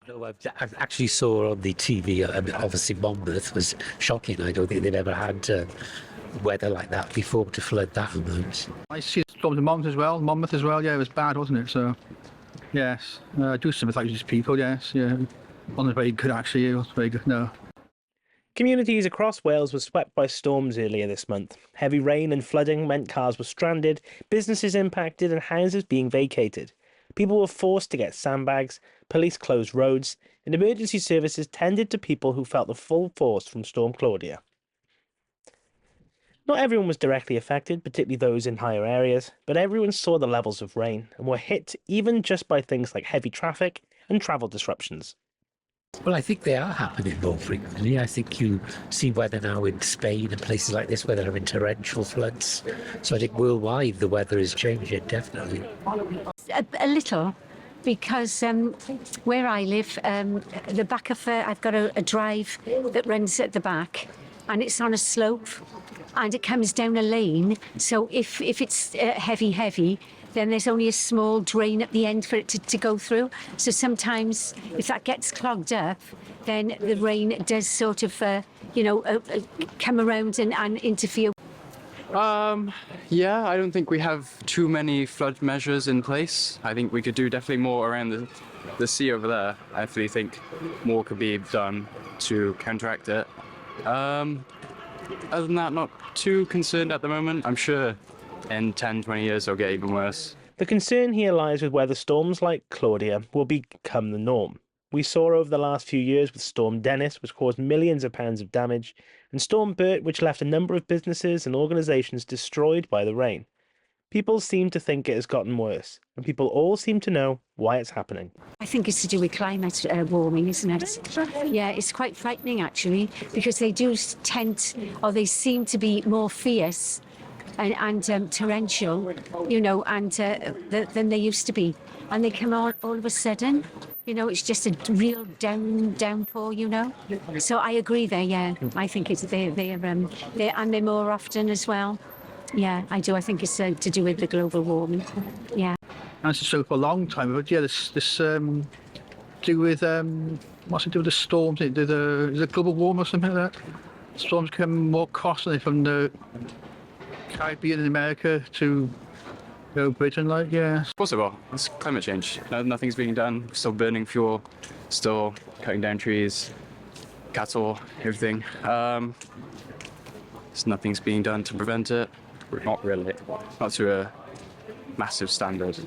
No, I've actually saw on the TV. I mean, obviously, Monmouth was shocking. I don't think they've ever had weather like that before to flood that amount. I see storms in Monmouth as well. Yeah, it was bad, wasn't it? So, yes, I do sympathise with these people. Yes, yeah. One was very good actually. It was very good. No. Communities across Wales were swept by storms earlier this month. Heavy rain and flooding meant cars were stranded, businesses impacted and houses being vacated. People were forced to get sandbags, police closed roads, and emergency services tended to people who felt the full force from Storm Claudia. Not everyone was directly affected, particularly those in higher areas, but everyone saw the levels of rain and were hit even just by things like heavy traffic and travel disruptions. Well, I think they are happening more frequently. I think you see weather now in Spain and places like this where they're having torrential floods. So I think worldwide the weather is changing, definitely. A little, because where I live, the back of I've got a drive that runs at the back, and it's on a slope, and it comes down a lane. So if it's heavy, then there's only a small drain at the end for it to go through. So sometimes if that gets clogged up, then the rain does sort of, come around and interfere. Yeah, I don't think we have too many flood measures in place. I think we could do definitely more around the sea over there. I definitely think more could be done to counteract it. Other than that, not too concerned at the moment. I'm sure in 10, 20 years it'll get even worse. The concern here lies with whether storms like Claudia will become the norm. We saw over the last few years with Storm Dennis, which caused millions of pounds of damage, and Storm Bert, which left a number of businesses and organisations destroyed by the rain. People seem to think it has gotten worse, and people all seem to know why it's happening. I think it's to do with climate warming, isn't it? Yeah, it's quite frightening actually, because they do they seem to be more fierce and torrential, than they used to be. And they come on all of a sudden, it's just a real downpour, So I agree there, yeah. I think it's they're more often as well. Yeah, I do. I think it's to do with the global warming. Yeah. And it's so for a long time, but yeah, this do with what's it do with the storms? Is it global warming or something like that? Storms become more costly from the Caribbean in America to Britain, yeah. Possible. It's climate change. Nothing's being done. Still burning fuel, still cutting down trees, cattle, everything. Nothing's being done to prevent it. Not really. Not to a massive standard.